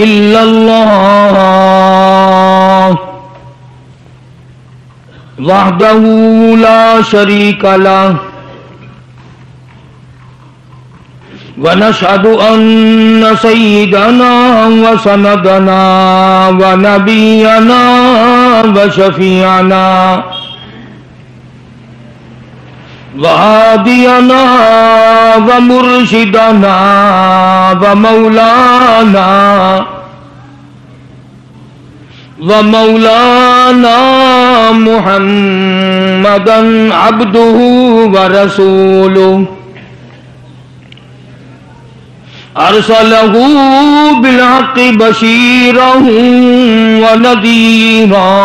إلا الله وحده لا شريك له ونشهد أن سيدنا وسندنا ونبينا وشفيعنا وهادينا ومرشدنا ومولانا محمدا عبده ورسوله أرسله بالحق بشيرا ونذيرا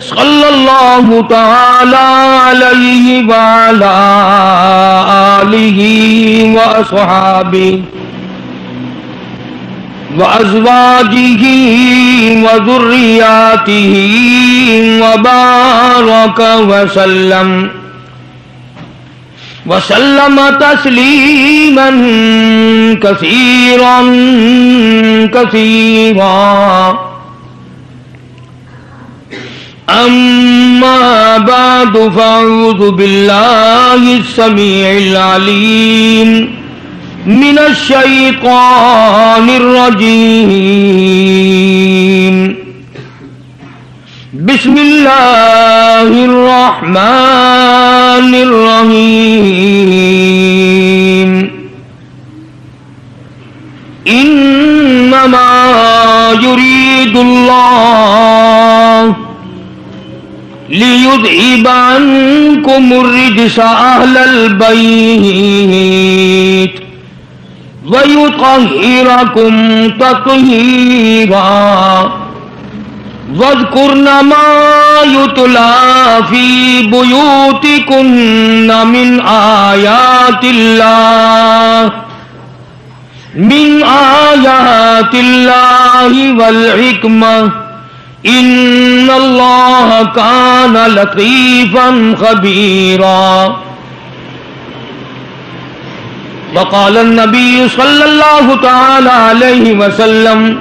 صلى الله تعالى عليه وعلى آله وأصحابه وأزواجه وذرياته وبارك وسلم تسليما كثيرا كثيرا. أما بعد فأعوذ بالله السميع العليم من الشيطان الرجيم. بسم الله الرحمن الرحيم. إنما يريد الله ليذهب عنكم الرجس أهل البيت ويطهركم تطهيرا. واذكرن ما يتلى في بيوتكن من آيات الله والحكمة إن الله كان لطيفا خبيرا. وقال النبي صلى الله تعالى عليه وسلم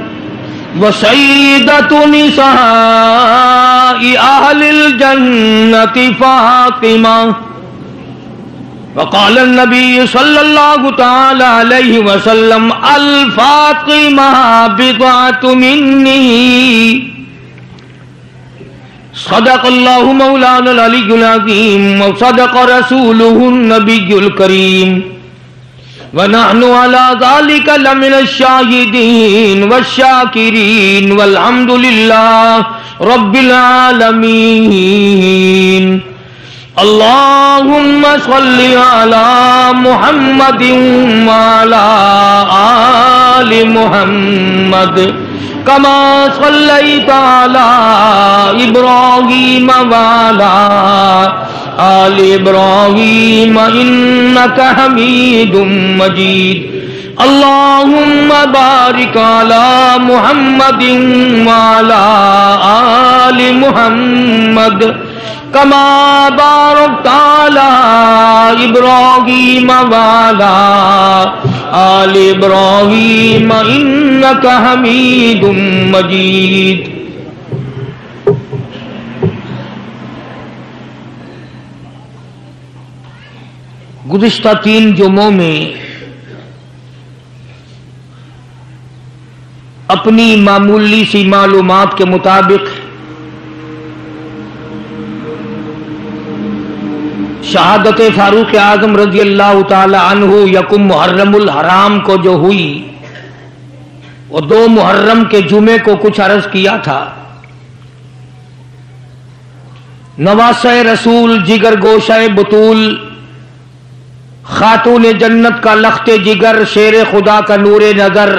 وسيدة نساء أهل الجنة فاطمة. وقال النبي صلى الله تعالى عليه وسلم الفاطمة بضعة مني. صدق الله مولانا العلي العظيم وصدق رسوله النبي الكريم ونحن على ذلك لمن الشاهدين والشاكرين والحمد لله رب العالمين. اللهم صل على محمد وعلى آل محمد كما صليت على إبراهيم وعلى آل إبراهيم إنك حميد مجيد. اللهم بارك على محمد وعلى آل محمد كما باركت على إبراهيم وعلى آل إبراهيم إنك حميد مجيد. گزشتہ 3 جمعوں میں اپنی معمولی سی معلومات کے مطابق شہادت فاروق اعظم رضی اللہ تعالی عنہ یکم محرم الحرام کو جو ہوئی وہ 2 محرم کے جمعے کو کچھ عرض کیا تھا. نواسہ رسول جگر گوشہ بطول خاتون جنت کا لخت جگر شیر خدا کا نور نظر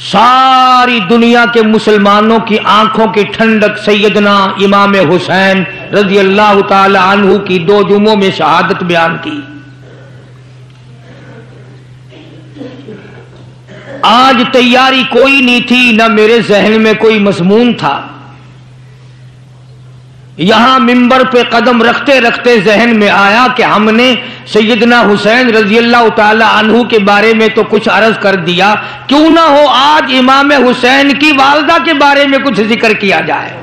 ساری دنیا کے مسلمانوں کی آنکھوں کی ٹھنڈک سیدنا امام حسین رضی اللہ تعالی عنہ کی 2 جمعوں میں شہادت بیان کی. آج تیاری کوئی نہیں تھی، نہ میرے ذہن میں کوئی مضمون تھا. یہاں منبر پہ قدم رکھتے رکھتے ذہن میں آیا کہ ہم نے سیدنا حسین رضی اللہ تعالی عنہ کے بارے میں تو کچھ عرض کر دیا، کیوں نہ ہو آج امام حسین کی والدہ کے بارے میں کچھ ذکر کیا جائے۔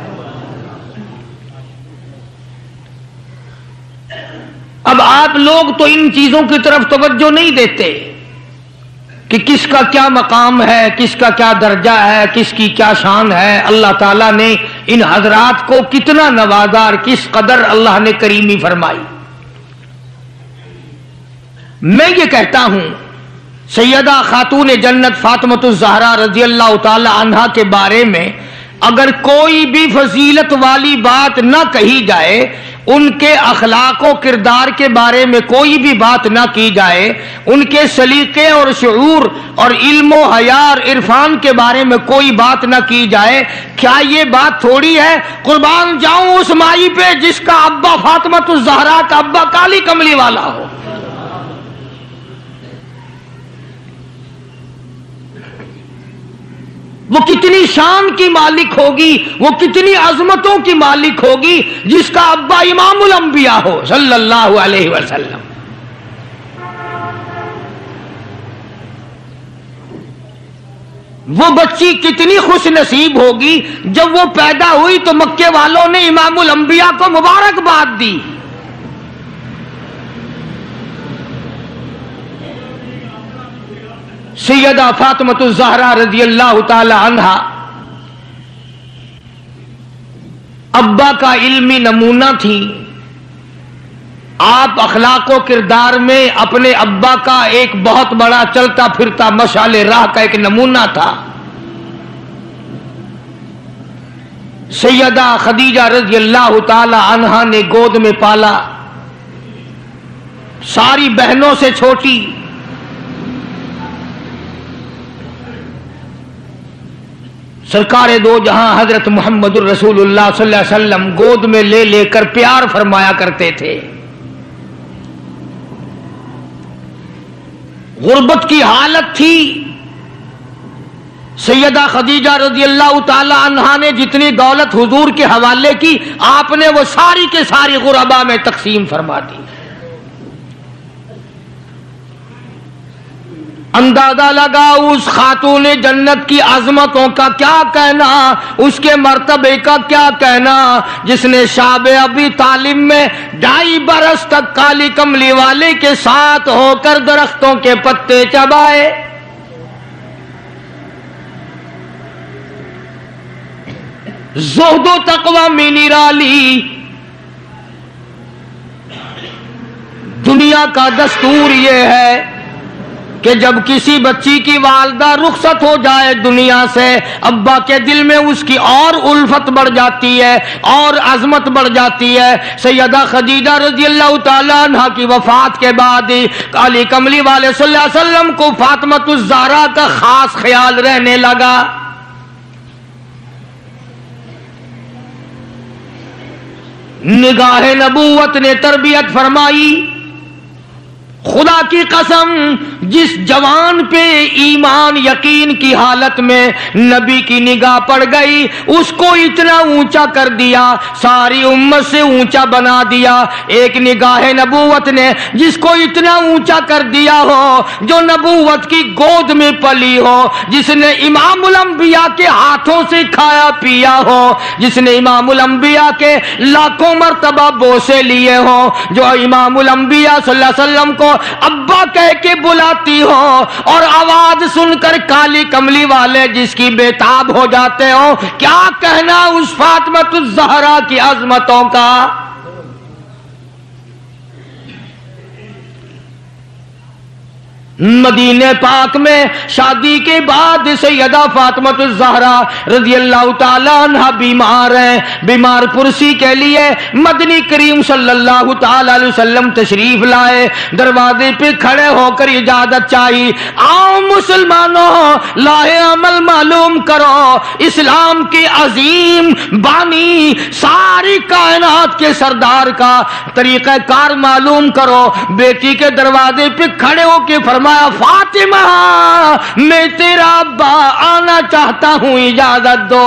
اب آپ لوگ تو ان چیزوں کی طرف توجہ نہیں دیتے کہ کس کا کیا مقام ہے، کس کا کیا درجہ ہے، کس کی کیا شان ہے، اللہ تعالیٰ نے ان حضرات کو کتنا نوازا اور کس قدر اللہ نے کریمی فرمائی۔ میں یہ کہتا ہوں سیدہ خاتون جنت فاطمۃ الزہرا رضی اللہ تعالی عنہا کے بارے میں اگر کوئی بھی فضیلت والی بات نہ کہی جائے، ان کے اخلاق و کردار کے بارے میں کوئی بھی بات نہ کی جائے، ان کے سلیقے اور شعور اور علم و حیا اور عرفان کے بارے میں کوئی بات نہ کی جائے، کیا یہ بات تھوڑی ہے؟ قربان جاؤں اس مائی پہ جس کا ابا فاطمۃ الزہرا کا ابا کالی کملی والا ہو۔ وہ کتنی شان کی مالک ہوگی، وہ کتنی عظمتوں کی مالک ہوگی جس کا ابا امام الانبیاء ہو صلی اللہ علیہ وسلم۔ وہ بچی کتنی خوش نصیب ہوگی جب وہ پیدا ہوئی تو مکے والوں نے امام الانبیاء کو مبارکباد دی۔ سیدہ فاطمۃ الزہرا رضی اللہ تعالی عنہا ابا کا علمی نمونہ تھی۔ آپ اخلاق و کردار میں اپنے ابا کا ایک بہت بڑا چلتا پھرتا مشعل راہ کا ایک نمونہ تھا۔ سیدہ خدیجہ رضی اللہ تعالی عنہا نے گود میں پالا، ساری بہنوں سے چھوٹی۔ سرکار دو جہاں حضرت محمد الرسول اللہ صلی اللہ علیہ وسلم گود میں لے لے کر پیار فرمایا کرتے تھے۔ غربت کی حالت تھی، سیدہ خدیجہ رضی اللہ تعالی عنہا نے جتنی دولت حضور کے حوالے کی، آپ نے وہ ساری کے ساری غربا میں تقسیم فرما دی۔ اندازہ لگا اس خاتون جنت کی عظمتوں کا کیا کہنا، اس کے مرتبے کا کیا کہنا، جس نے شاب ابی طالب میں 2.5 برس تک کالی کملی والے کے ساتھ ہو کر درختوں کے پتے چبائے۔ زہد و تقوی میں نرالی۔ دنیا کا دستور یہ ہے کہ جب کسی بچی کی والدہ رخصت ہو جائے دنیا سے، ابا کے دل میں اس کی اور الفت بڑھ جاتی ہے اور عظمت بڑھ جاتی ہے۔ سیدہ خدیجہ رضی اللہ تعالیٰ عنہ کی وفات کے بعد کالی کملی والے صلی اللہ علیہ وسلم کو فاطمۃ الزہرا کا خاص خیال رہنے لگا۔ نگاہ نبوت نے تربیت فرمائی۔ خدا کی قسم جس جوان پہ ایمان یقین کی حالت میں نبی کی نگاہ پڑ گئی، اس کو اتنا اونچا کر دیا، ساری امت سے اونچا بنا دیا۔ ایک نگاہ نبوت نے جس کو اتنا اونچا کر دیا ہو، جو نبوت کی گود میں پلی ہو، جس نے امام الانبیاء کے ہاتھوں سے کھایا پیا ہو، جس نے امام الانبیاء کے لاکھوں مرتبہ بوسے لیے ہوں، جو امام الانبیاء صلی اللہ علیہ وسلم کو ابا کہہ کے بلاتی ہو اور آواز سن کر کالی کملی والے جس کی بےتاب ہو جاتے ہو، کیا کہنا اس فاطمۃ الزہرا کی عظمتوں کا۔ مدینہ پاک میں شادی کے بعد سیدہ فاطمۃ الزہرا رضی اللہ تعالی عنہ بیمار ہیں۔ بیمار پرسی کے لیے مدنی کریم صلی اللہ تعالی علیہ وسلم تشریف لائے، دروازے پہ کھڑے ہو کر اجازت چاہی، آؤ مسلمانوں لاہ عمل معلوم کرو، اسلام کے عظیم بانی ساری کائنات کے سردار کا طریقہ کار معلوم کرو۔ بیٹی کے دروازے پہ کھڑے ہو کے فرمایا، فاطمہ میں تیرا ابا آنا چاہتا ہوں، اجازت دو۔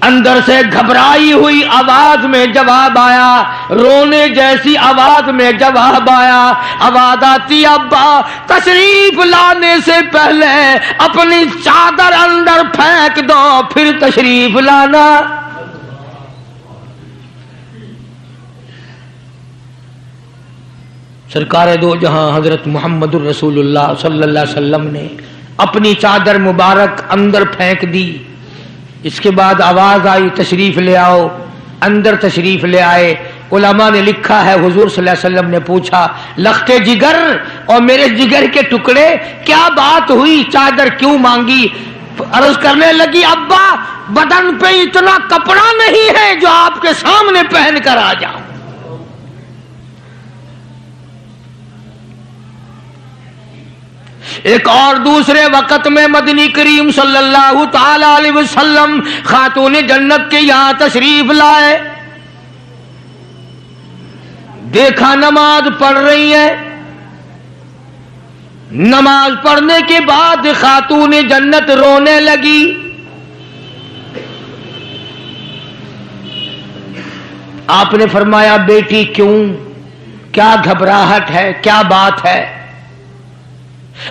اندر سے گھبرائی ہوئی آواز میں جواب آیا، رونے جیسی آواز میں جواب آیا، آواز آتی ابا تشریف لانے سے پہلے اپنی چادر اندر پھینک دو پھر تشریف لانا۔ سرکار دو جہاں حضرت محمد الرسول اللہ صلی اللہ علیہ وسلم نے اپنی چادر مبارک اندر پھینک دی۔ اس کے بعد آواز آئی تشریف لے آؤ، اندر تشریف لے آئے۔ علماء نے لکھا ہے حضور صلی اللہ علیہ وسلم نے پوچھا، لختے جگر اور میرے جگر کے ٹکڑے کیا بات ہوئی، چادر کیوں مانگی؟ عرض کرنے لگی ابا بدن پہ اتنا کپڑا نہیں ہے جو آپ کے سامنے پہن کر آ جاؤں۔ ایک اور دوسرے وقت میں مدنی کریم صلی اللہ تعالی علیہ وسلم خاتون جنت کے یہاں تشریف لائے، دیکھا نماز پڑھ رہی ہے۔ نماز پڑھنے کے بعد خاتون جنت رونے لگی۔ آپ نے فرمایا بیٹی کیوں، کیا گھبراہٹ ہے، کیا بات ہے؟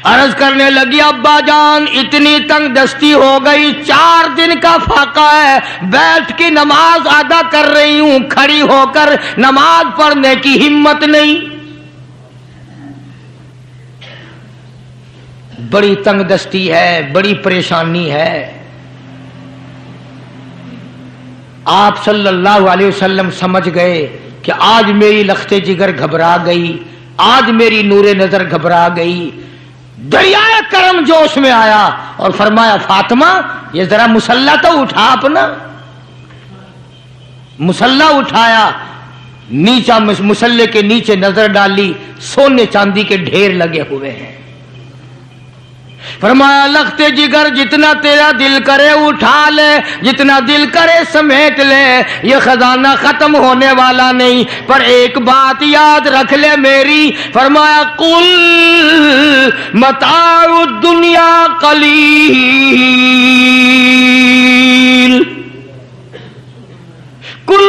عرض کرنے لگی ابا جان اتنی تنگ دستی ہو گئی، 4 دن کا فاقہ ہے، بیٹھ کے نماز ادا کر رہی ہوں، کھڑی ہو کر نماز پڑھنے کی ہمت نہیں۔ بڑی تنگ دستی ہے، بڑی پریشانی ہے۔ آپ صلی اللہ علیہ وسلم سمجھ گئے کہ آج میری لخت جگر گھبرا گئی، آج میری نور نظر گھبرا گئی۔ دریائے کرم جوش میں آیا اور فرمایا فاطمہ یہ ذرا مصلی تو اٹھا اپنا۔ مصلی اٹھایا، نیچا مصلی کے نیچے نظر ڈالی، سونے چاندی کے ڈھیر لگے ہوئے ہیں۔ فرمایا لخت جگر جتنا تیرا دل کرے اٹھا لے، جتنا دل کرے سمیٹ لے، یہ خزانہ ختم ہونے والا نہیں، پر ایک بات یاد رکھ لے میری۔ فرمایا قل متاع الدنیا قلیل، قل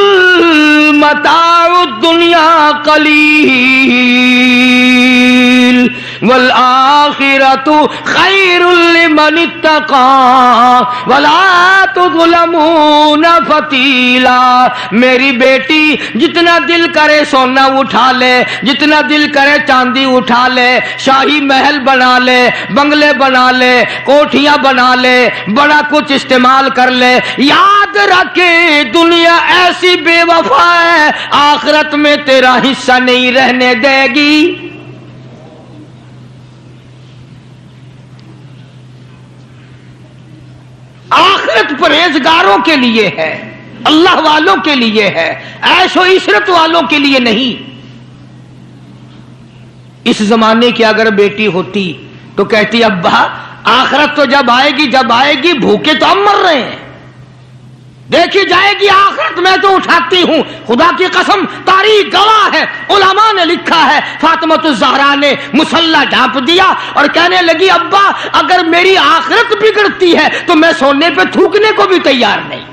متاع الدنیا قلیل والآخرۃ خیر لمن اتقى ولا تظلمون فتیلا۔ میری بیٹی جتنا دل کرے سونا اٹھا لے، جتنا دل کرے چاندی اٹھا لے، شاہی محل بنا لے، بنگلے بنا لے، کوٹھیاں بنا لے، بڑا کچھ استعمال کر لے، یاد رکھے دنیا ایسی بے وفا ہے، آخرت میں تیرا حصہ نہیں رہنے دے گی۔ آخرت پرہیزگاروں کے لیے ہے، اللہ والوں کے لیے ہے، عیش و عشرت والوں کے لیے نہیں۔ اس زمانے کی اگر بیٹی ہوتی تو کہتی ابا آخرت تو جب آئے گی بھوکے تو ہم مر رہے ہیں، دیکھی جائے گی آخرت میں تو اٹھاتی ہوں۔ خدا کی قسم تاریخ گواہ ہے، علماء نے لکھا ہے فاطمہ الزہرا نے مصلی ڈھانپ دیا اور کہنے لگی ابا اگر میری آخرت بگڑتی ہے تو میں سونے پہ تھوکنے کو بھی تیار نہیں۔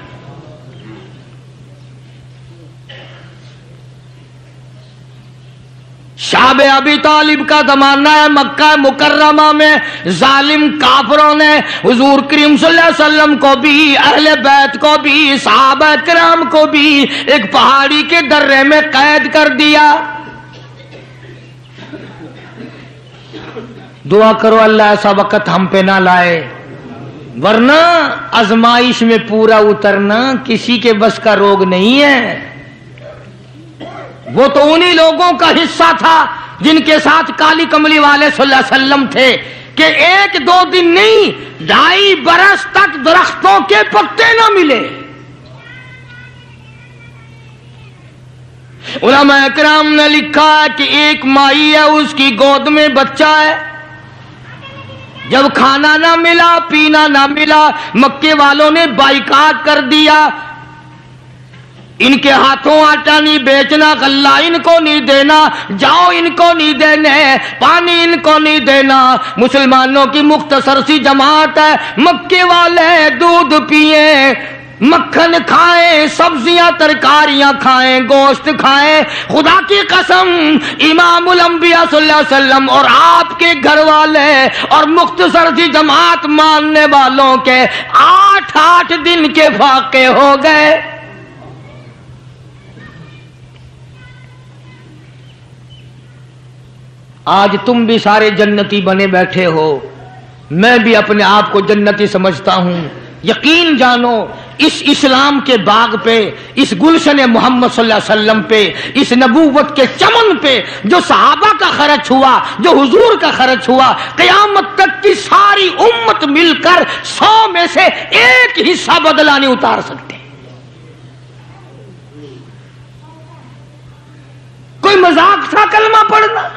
شعب ابی طالب کا زمانہ ہے، مکہ مکرمہ میں ظالم کافروں نے حضور کریم صلی اللہ علیہ وسلم کو بھی، اہل بیت کو بھی، صحابہ کرام کو بھی ایک پہاڑی کے درے میں قید کر دیا۔ دعا کرو اللہ ایسا وقت ہم پہ نہ لائے، ورنہ آزمائش میں پورا اترنا کسی کے بس کا روگ نہیں ہے۔ وہ تو انہی لوگوں کا حصہ تھا جن کے ساتھ کالی کملی والے صلی اللہ علیہ وسلم تھے کہ 1-2 دن نہیں 2.5 برس تک درختوں کے پتے نہ ملے۔ علماء کرام نے لکھا ہے کہ ایک مائی ہے، اس کی گود میں بچہ ہے، جب کھانا نہ ملا پینا نہ ملا مکے والوں نے بائیکاٹ کر دیا، ان کے ہاتھوں آٹا نہیں بیچنا، غلہ ان کو نہیں دینا، جاؤ ان کو نہیں دینے، پانی ان کو نہیں دینا۔ مسلمانوں کی مختصر سی جماعت ہے، مکے والے دودھ پیئے، مکھن کھائیں، سبزیاں ترکاریاں کھائیں، گوشت کھائیں، خدا کی قسم امام الانبیاء صلی اللہ علیہ وسلم اور آپ کے گھر والے اور مختصر سی جماعت ماننے والوں کے 8 دن کے فاقے ہو گئے۔ آج تم بھی سارے جنتی بنے بیٹھے ہو، میں بھی اپنے آپ کو جنتی سمجھتا ہوں۔ یقین جانو اس اسلام کے باغ پہ، اس گلشن محمد صلی اللہ علیہ وسلم پہ، اس نبوت کے چمن پہ جو صحابہ کا خرچ ہوا، جو حضور کا خرچ ہوا، قیامت تک کی ساری امت مل کر 100 میں سے 1 حصہ بدلہ نہیں اتار سکتے۔ کوئی مذاق تھا کلمہ پڑھنا؟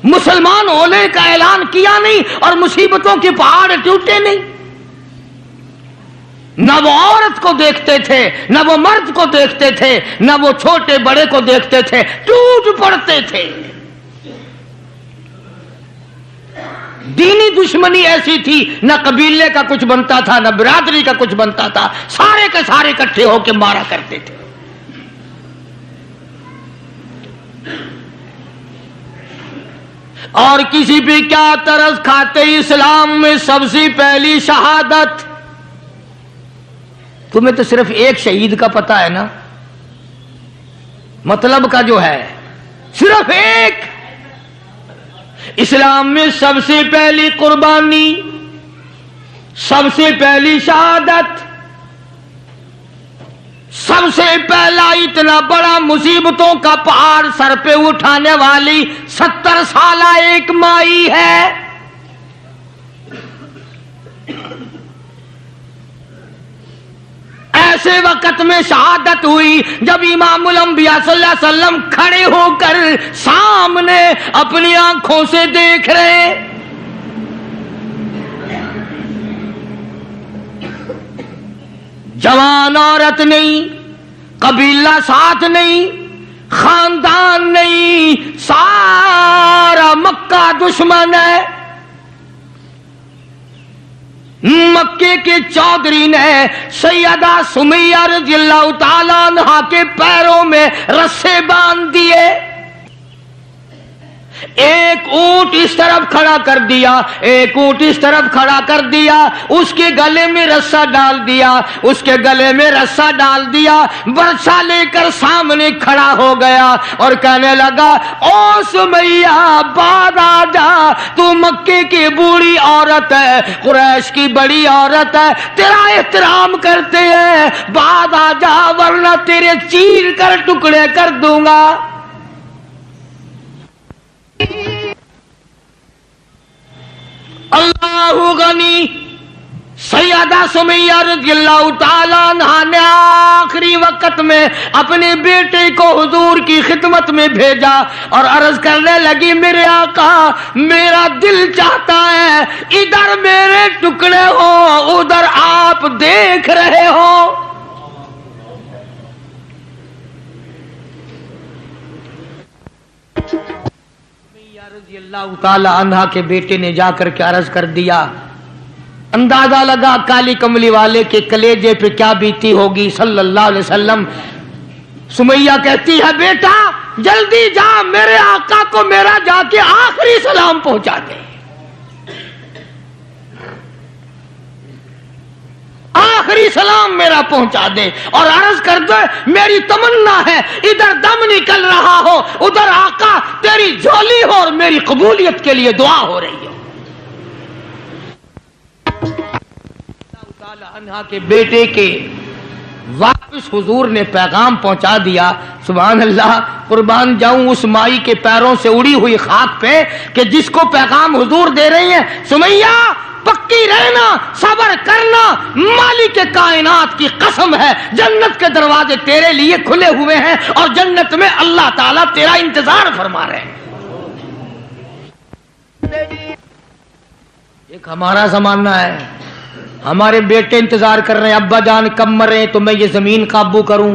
مسلمان ہونے کا اعلان کیا نہیں اور مصیبتوں کے پہاڑ ٹوٹے نہیں۔ نہ وہ عورت کو دیکھتے تھے، نہ وہ مرد کو دیکھتے تھے، نہ وہ چھوٹے بڑے کو دیکھتے تھے، ٹوٹ پڑتے تھے۔ دینی دشمنی ایسی تھی، نہ قبیلے کا کچھ بنتا تھا، نہ برادری کا کچھ بنتا تھا، سارے کے سارے اکٹھے ہو کے مارا کرتے تھے۔ اور کسی بھی کیا طرز کھاتے اسلام میں سب سے پہلی شہادت۔ تمہیں تو صرف ایک شہید کا پتہ ہے نا، مطلب کا جو ہے صرف ایک۔ اسلام میں سب سے پہلی قربانی، سب سے پہلی شہادت، سب سے پہلا اتنا بڑا مصیبتوں کا پہاڑ سر پہ اٹھانے والی 70 سالہ ایک مائی ہے۔ ایسے وقت میں شہادت ہوئی جب امام الانبیاء صلی اللہ علیہ وسلم کھڑے ہو کر سامنے اپنی آنکھوں سے دیکھ رہے۔ جوان عورت نہیں، قبیلہ ساتھ نہیں، خاندان نہیں، سارا مکہ دشمن ہے۔ مکے کے چودھری نے سیدہ سمیہ رضی اللہ تعالیٰ عنہا کے پیروں میں رسے باندھ دیے، ایک اونٹ اس طرف کھڑا کر دیا، ایک اونٹ اس طرف کھڑا کر دیا، اس کے گلے میں رسا ڈال دیا، اس کے گلے میں رسا ڈال دیا، برچہ لے کر سامنے کھڑا ہو گیا اور کہنے لگا، او سمیہ بعد آ جا، تو مکے کی بوڑھی عورت ہے، قریش کی بڑی عورت ہے، تیرا احترام کرتے ہیں، بعد آ جا ورنہ تیرے چیر کر ٹکڑے کر دوں گا۔ اللہ غنی، سیدہ سمیہ رضی اللہ تعالیٰ عنہا نے آخری وقت میں اپنے بیٹے کو حضور کی خدمت میں بھیجا اور عرض کرنے لگی، میرے آقا میرا دل چاہتا ہے ادھر میرے ٹکڑے ہو، ادھر آپ دیکھ رہے ہو۔ رضی اللہ تعالی عنہ کے بیٹے نے جا کر کے عرض کر دیا، اندازہ لگا کالی کملی والے کے کلیجے پہ کیا بیتی ہوگی صلی اللہ علیہ وسلم۔ سمیہ کہتی ہے، بیٹا جلدی جا، میرے آقا کو میرا جا کے آخری سلام پہنچا دے، آخری سلام میرا پہنچا دے، اور عرض کر دے میری تمنا ہے ادھر دم نکل رہا ہو، ادھر آقا تیری جھولی ہو اور میری قبولیت کے لیے دعا ہو رہی ہو۔ عنہا کے بیٹے کے واپس حضور نے پیغام پہنچا دیا۔ سبحان اللہ، قربان جاؤں اس مائی کے پیروں سے اڑی ہوئی خاک پہ کہ جس کو پیغام حضور دے رہی ہیں، سمیہ پکی رہنا، صبر کرنا، مالک کائنات کی قسم ہے جنت کے دروازے تیرے لیے کھلے ہوئے ہیں اور جنت میں اللہ تعالیٰ تیرا انتظار فرما رہے ہیں۔ ایک ہمارا زمانہ ہے، ہمارے بیٹے انتظار کر رہے ہیں، ابا جان کب مرے تو میں یہ زمین قابو کروں،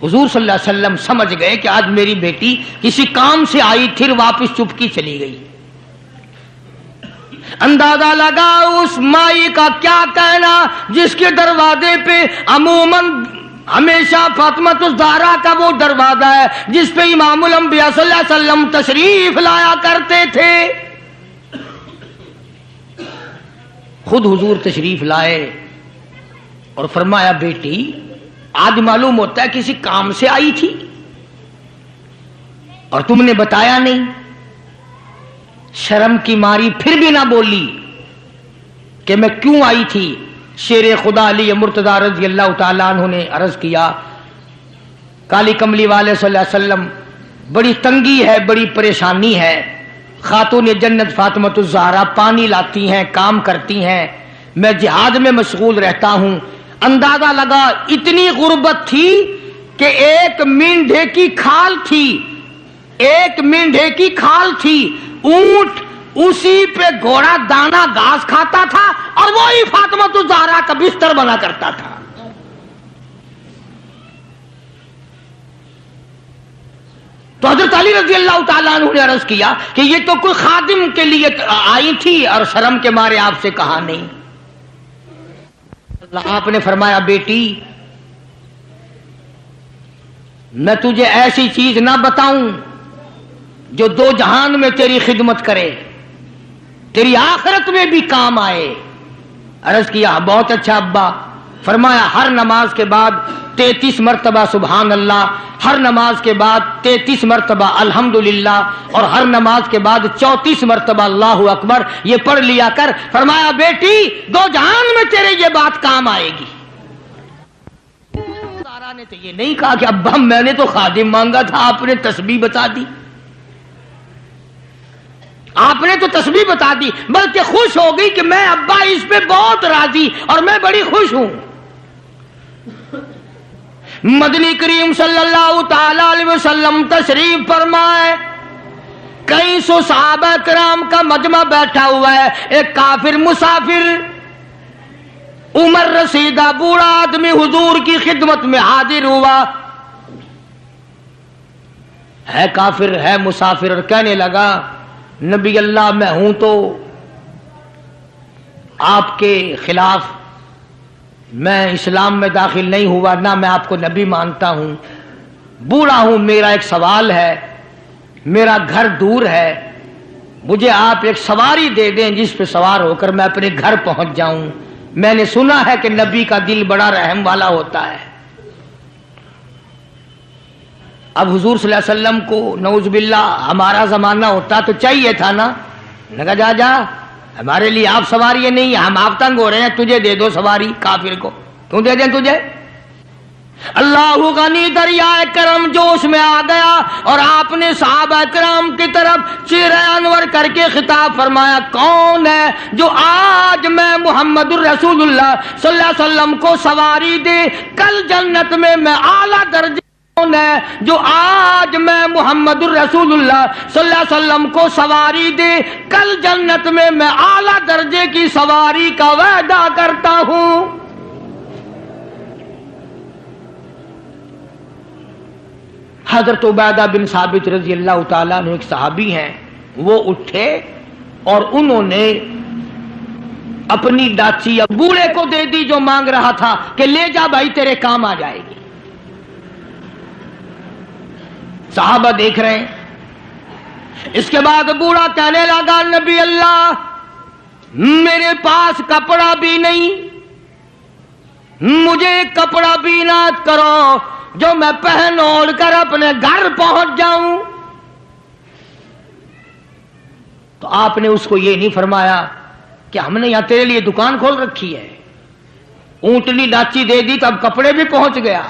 حضور صلی اللہ علیہ وسلم سمجھ گئے کہ آج میری بیٹی کسی کام سے آئی پھر واپس چپکی چلی گئی. اندازہ لگا اس مائی کا کیا کہنا جس کے دروازے پہ عموماً ہمیشہ فاطمۃ الزہرا کا وہ دروازہ ہے جس پہ امام الانبیاء صلی اللہ علیہ وسلم تشریف لایا کرتے تھے. خود حضور تشریف لائے اور فرمایا بیٹی آج معلوم ہوتا ہے کسی کام سے آئی تھی اور تم نے بتایا نہیں. شرم کی ماری پھر بھی نہ بولی کہ میں کیوں آئی تھی. شیر خدا علی مرتضی رضی اللہ تعالیٰ عنہ نے عرض کیا کالی کملی والے صلی اللہ علیہ وسلم بڑی تنگی ہے, بڑی پریشانی ہے. خاتون جنت فاطمۃ الزہرا پانی لاتی ہیں, کام کرتی ہیں, میں جہاد میں مشغول رہتا ہوں. اندازہ لگا اتنی غربت تھی کہ ایک مینڈھے کی کھال تھی, ایک مینڈھے کی کھال تھی, اونٹ اسی پہ گھوڑا دانا گھاس کھاتا تھا اور وہی فاطمۃ الزہرا کا بستر بنا کرتا تھا. تو حضرت علی رضی اللہ تعالیٰ عنہ نے عرض کیا کہ یہ تو کوئی خادم کے لیے آئی تھی اور شرم کے مارے آپ سے کہا نہیں. آپ نے فرمایا بیٹی میں تجھے ایسی چیز نہ بتاؤں جو دو جہان میں تیری خدمت کرے, تیری آخرت میں بھی کام آئے. عرض کیا بہت اچھا ابا. فرمایا ہر نماز کے بعد 33 مرتبہ سبحان اللہ, ہر نماز کے بعد 33 مرتبہ الحمدللہ اور ہر نماز کے بعد 34 مرتبہ اللہ اکبر یہ پڑھ لیا کر. فرمایا بیٹی دو جہان میں تیرے یہ بات کام آئے گی. سارا نے تو یہ نہیں کہا کہ ابا میں نے تو خادم مانگا تھا, آپ نے تسبیح بتا دی, آپ نے تو تسبیح بتا دی, بلکہ خوش ہو گئی کہ میں ابا اس پہ بہت راضی اور میں بڑی خوش ہوں. مدنی کریم صلی اللہ تعالی علیہ وسلم تشریف فرمائے, کئی سو صحابہ کرام کا مجمع بیٹھا ہوا ہے. ایک کافر مسافر عمر رسیدہ بوڑھا آدمی حضور کی خدمت میں حاضر ہوا. ہے کافر ہے مسافر اور کہنے لگا نبی اللہ میں ہوں تو آپ کے خلاف میں اسلام میں داخل نہیں ہوا, نہ میں آپ کو نبی مانتا ہوں. بوڑھا ہوں, میرا ایک سوال ہے, میرا گھر دور ہے, مجھے آپ ایک سواری دے دیں جس پہ سوار ہو کر میں اپنے گھر پہنچ جاؤں. میں نے سنا ہے کہ نبی کا دل بڑا رحم والا ہوتا ہے. اب حضور صلی اللہ علیہ وسلم کو نعوذ باللہ ہمارا زمانہ ہوتا تو چاہیے تھا نا, لگا جا جا ہمارے لیے آپ سواری نہیں, ہم آپ تنگ ہو رہے ہیں, تجھے دے دو سواری. کافر کو کیوں دے دیں تجھے؟ اللہ غنی دریائے کرم جوش میں آ گیا اور آپ نے صحابہ کرام کی طرف چہرہ انور کر کے خطاب فرمایا کون ہے جو آج میں محمد الرسول اللہ صلی اللہ علیہ وسلم کو سواری دے کل جنت میں اعلیٰ درجے, کون ہے جو آج میں محمد الرسول اللہ صلی اللہ علیہ وسلم کو سواری دے کل جنت میں اعلیٰ درجے کی سواری کا وعدہ کرتا ہوں. حضرت عبیدہ بن ثابت رضی اللہ تعالیٰ عنہ ایک صحابی ہیں, وہ اٹھے اور انہوں نے اپنی ڈاچی بوڑھے کو دے دی جو مانگ رہا تھا کہ لے جا بھائی تیرے کام آ جائے گی. صحابہ دیکھ رہے ہیں. اس کے بعد بوڑھا کہنے لگا نبی اللہ میرے پاس کپڑا بھی نہیں, مجھے کپڑا بھی عنایت کرو جو میں پہن اوڑھ کر اپنے گھر پہنچ جاؤں. تو آپ نے اس کو یہ نہیں فرمایا کہ ہم نے یہاں تیرے لیے دکان کھول رکھی ہے, اونٹنی ڈاچی دے دی تو اب کپڑے بھی پہنچ گیا.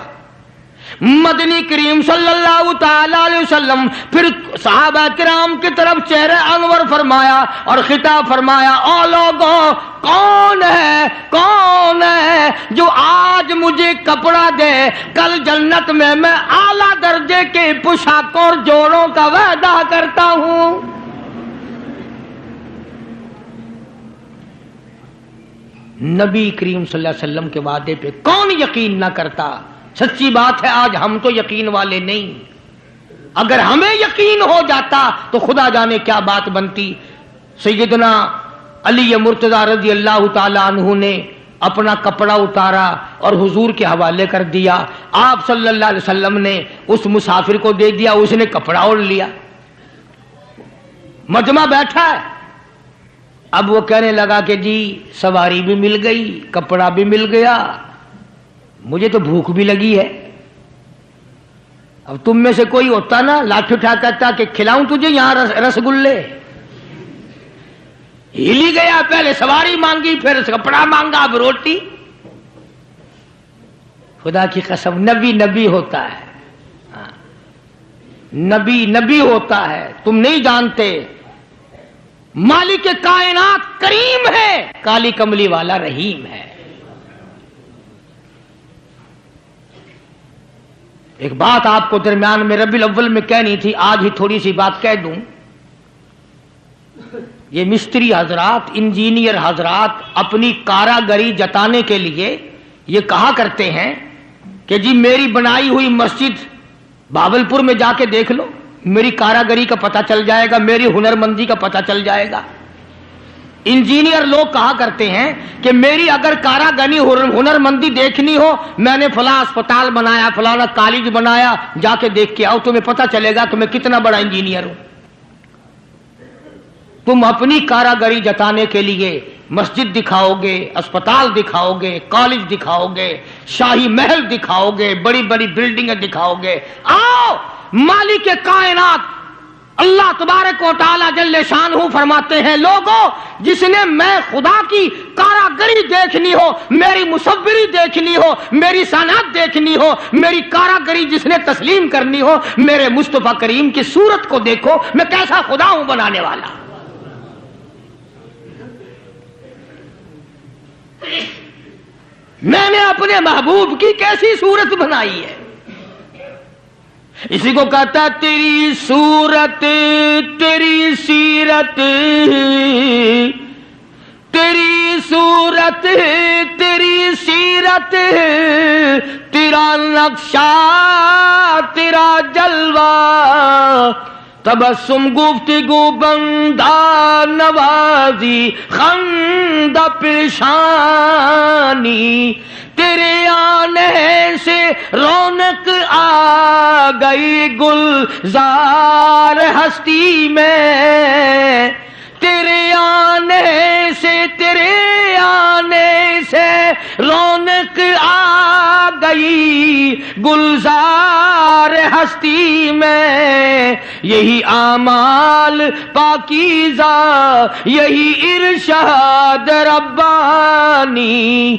مدنی کریم صلی اللہ تعالی علیہ وسلم پھر صحابہ کرام کی طرف چہرہ انور فرمایا اور خطاب فرمایا او لوگوں کون ہے جو آج مجھے کپڑا دے کل جنت میں اعلیٰ درجے کے پوشاکوں اور جوڑوں کا وعدہ کرتا ہوں. نبی کریم صلی اللہ علیہ وسلم کے وعدے پہ کون یقین نہ کرتا. سچی بات ہے آج ہم تو یقین والے نہیں، اگر ہمیں یقین ہو جاتا تو خدا جانے کیا بات بنتی۔ سیدنا علی مرتضی رضی اللہ تعالی عنہ نے اپنا کپڑا اتارا اور حضور کے حوالے کر دیا، آپ صلی اللہ علیہ وسلم نے اس مسافر کو دے دیا، اس نے کپڑا اوڑھ لیا، مجمع بیٹھا ہے۔ اب وہ کہنے لگا کہ جی سواری بھی مل گئی، کپڑا بھی مل گیا، مجھے تو بھوک بھی لگی ہے۔ اب تم میں سے کوئی ہوتا نا لاٹھی اٹھا کہتا کہ کھلاؤں تجھے یہاں رسگلے، ہلی گیا، پہلے سواری مانگی پھر کپڑا مانگا اب روٹی۔ خدا کی قسم نبی نبی ہوتا ہے، نبی نبی ہوتا ہے، تم نہیں جانتے۔ مالک کائنات کریم ہے، کالی کملی والا رحیم ہے۔ ایک بات آپ کو درمیان میں ربیع الاول میں کہنی تھی، آج ہی تھوڑی سی بات کہہ دوں۔ یہ مستری حضرات، انجینئر حضرات اپنی کاراگری جتانے کے لیے یہ کہا کرتے ہیں کہ جی میری بنائی ہوئی مسجد بھاولپور میں جا کے دیکھ لو، میری کاراگری کا پتہ چل جائے گا، میری ہنرمندی کا پتہ چل جائے گا۔ انجینئر لوگ کہا کرتے ہیں کہ میری اگر کاراگری ہنرمندی دیکھنی ہو، میں نے فلاں اسپتال بنایا، فلانا کالج بنایا، جا کے دیکھ کے آؤ، تمہیں پتہ چلے گا کہ میں کتنا بڑا انجینئر ہوں۔ تم اپنی کاراگری جتانے کے لیے مسجد دکھاؤ گے، اسپتال دکھاؤ گے، کالج دکھاؤ گے، شاہی محل دکھاؤ گے، بڑی بڑی بلڈنگیں دکھاؤ گے۔ آؤ مالک کائنات اللہ تبارک و تعالی جل شانہ فرماتے ہیں، لوگوں جس نے میں خدا کی کاراگری دیکھنی ہو، میری مصوری دیکھنی ہو، میری صنعت دیکھنی ہو، میری کاراگری جس نے تسلیم کرنی ہو، میرے مصطفیٰ کریم کی صورت کو دیکھو، میں کیسا خدا ہوں بنانے والا۔ میں نے اپنے محبوب کی کیسی صورت بنائی ہے۔ اسی کو کہتا ہے تیری صورت تیری سیرت، تیری صورت تیری سیرت، تیرا نقشہ تیرا جلوہ، تبسم گفتگو بندہ نوازی خندہ پیشانی، تیرے آنے سے رونق آ گئی گلزار ہستی میں، تیرے آنے سے رونق آ گئی گلزار ہستی میں، یہی اعمال پاکیزہ یہی ارشاد ربانی۔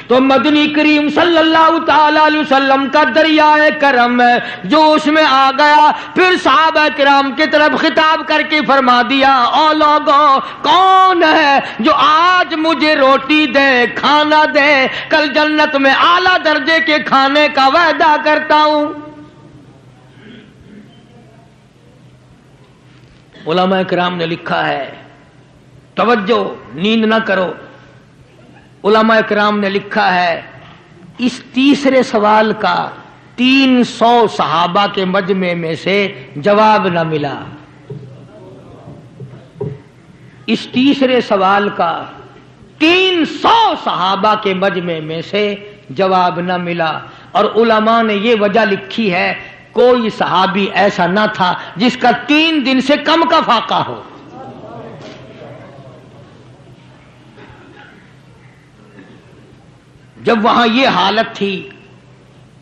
تو مدنی کریم صلی اللہ تعالی علیہ وسلم کا دریائے کرم ہے جو اس میں آ گیا، پھر صحابہ کرام کی طرف خطاب کر کے فرما دیا، او لوگوں کون ہے جو آج مجھے روٹی دے، کھانا دے، کل جنت میں اعلیٰ درجے کے کھانے کا وعدہ کرتا ہوں۔ علماء کرام نے لکھا ہے، توجہ نیند نہ کرو، علماء کرام نے لکھا ہے اس تیسرے سوال کا 300 صحابہ کے مجمع میں سے جواب نہ ملا۔ اس تیسرے سوال کا 300 صحابہ کے مجمع میں سے جواب نہ ملا، اور علماء نے یہ وجہ لکھی ہے کوئی صحابی ایسا نہ تھا جس کا 3 دن سے کم کا فاقہ ہو۔ جب وہاں یہ حالت تھی،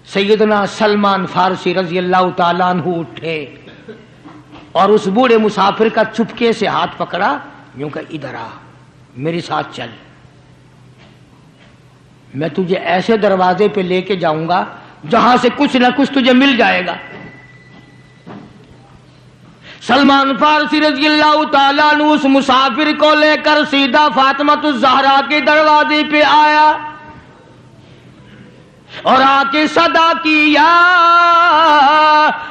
سیدنا سلمان فارسی رضی اللہ تعالیٰ عنہ اٹھے اور اس بوڑھے مسافر کا چپکے سے ہاتھ پکڑا، یوں کہ ادھر آ میرے ساتھ چل، میں تجھے ایسے دروازے پہ لے کے جاؤں گا جہاں سے کچھ نہ کچھ تجھے مل جائے گا۔ سلمان فارسی رضی اللہ تعالیٰ عنہ اس مسافر کو لے کر سیدھا فاطمۃ الزہرا کے دروازے پہ آیا اور آ کے صدا کی، یا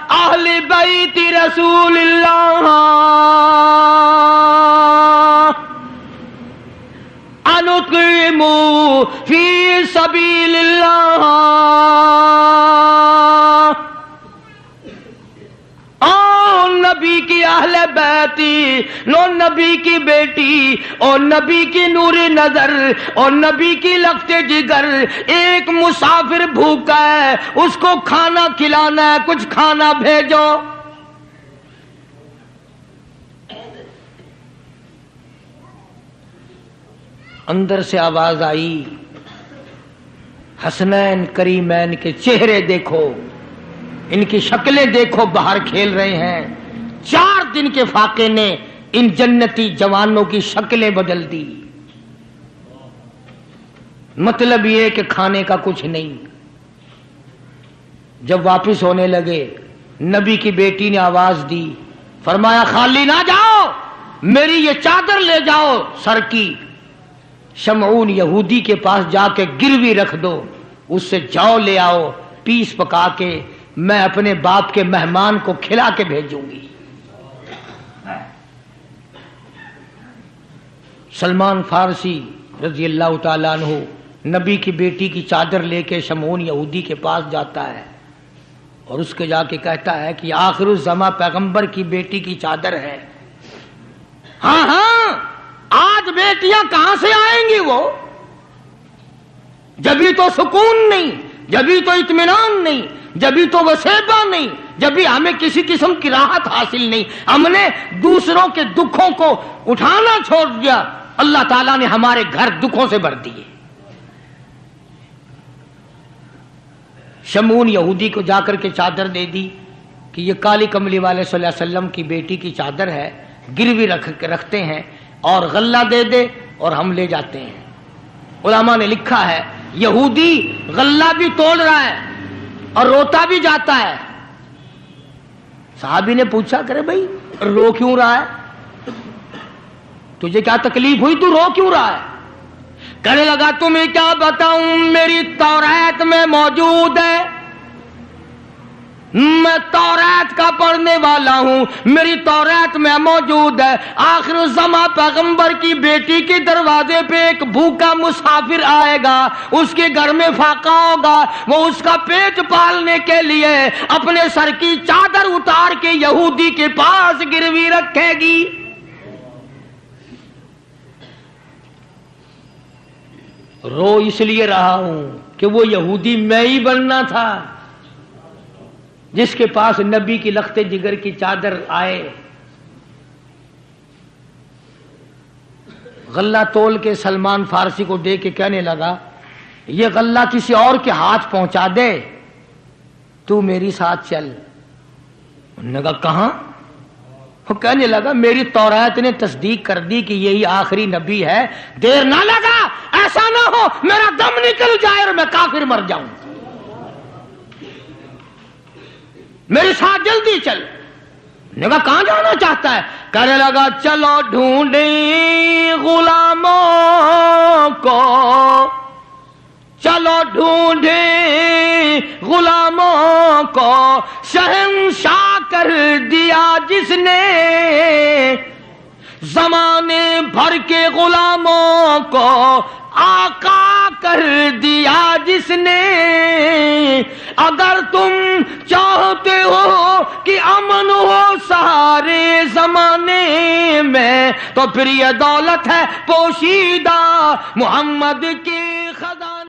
اہل بیت رسول اللہ تقیموا فی سبیل اللہ. نبی کی اہل بیتی، لو نبی کی بیٹی اور نبی کی نور نظر اور نبی کی لگتے جگر، ایک مسافر بھوکا ہے، اس کو کھانا کھلانا ہے، کچھ کھانا بھیجو. اندر سے آواز آئی، حسنین کریمین کے چہرے دیکھو، ان کی شکلیں دیکھو، باہر کھیل رہے ہیں. 4 دن کے فاقے نے ان جنتی جوانوں کی شکلیں بدل دی. مطلب یہ کہ کھانے کا کچھ نہیں. جب واپس ہونے لگے، نبی کی بیٹی نے آواز دی، فرمایا خالی نہ جاؤ، میری یہ چادر لے جاؤ سر کی، شمعون یہودی کے پاس جا کے گروی رکھ دو، اس سے جو لے آؤ، پیس پکا کے میں اپنے باپ کے مہمان کو کھلا کے بھیجوں گی. سلمان فارسی رضی اللہ تعالیٰ عنہ نبی کی بیٹی کی چادر لے کے شمعون یہودی کے پاس جاتا ہے اور اس کے جا کے کہتا ہے کہ آخر الزماں پیغمبر کی بیٹی کی چادر ہے. ہاں ہاں، آج بیٹیاں کہاں سے آئیں گی؟ وہ جبھی تو سکون نہیں، جبھی تو اطمینان نہیں، جبھی تو وسیبہ نہیں، جبھی ہمیں کسی قسم کی راحت حاصل نہیں. ہم نے دوسروں کے دکھوں کو اٹھانا چھوڑ دیا، اللہ تعالیٰ نے ہمارے گھر دکھوں سے بھر دیے. شمعون یہودی کو جا کر کے چادر دے دی کہ یہ کالی کملی والے صلی اللہ علیہ وسلم کی بیٹی کی چادر ہے، گروی رکھتے ہیں اور غلہ دے دے اور ہم لے جاتے ہیں. علماء نے لکھا ہے یہودی غلہ بھی توڑ رہا ہے اور روتا بھی جاتا ہے. صحابی نے پوچھا کرے بھائی رو کیوں رہا ہے؟ تجھے کیا تکلیف ہوئی، تو رو کیوں رہا ہے؟ کہنے لگا تمہیں کیا بتاؤں، میری تورات میں موجود ہے، میں تورات کا پڑھنے والا ہوں، میری تورات میں موجود ہے آخر الزماں پیغمبر کی بیٹی کے دروازے پہ ایک بھوکا مسافر آئے گا، اس کے گھر میں فاقہ ہوگا، وہ اس کا پیٹ پالنے کے لیے اپنے سر کی چادر اتار کے یہودی کے پاس گروی رکھے گی. رو اس لیے رہا ہوں کہ وہ یہودی میں ہی بننا تھا جس کے پاس نبی کی لخت جگر کی چادر آئے. غلہ تول کے سلمان فارسی کو دے کے کہنے لگا یہ غلہ کسی اور کے ہاتھ پہنچا دے، تو میری ساتھ چل. انہوں نے کہا کہاں؟ وہ کہنے لگا میری تورات نے تصدیق کر دی کہ یہی آخری نبی ہے، دیر نہ لگا، ایسا نہ ہو میرا دم نکل جائے اور میں کافر مر جاؤں، میرے ساتھ جلدی چل. نے کہا کہاں جانا چاہتا ہے؟ کہنے لگا چلو ڈھونڈیں غلاموں کو، چلو ڈھونڈیں غلاموں کو، شہنشاہ کر دیا جس نے زمانے بھر کے غلاموں کو، آقا کر دیا جس نے. اگر تم چاہتے ہو کہ امن ہو سارے زمانے میں تو پھر یہ دولت ہے پوشیدہ محمد کی خزانہ.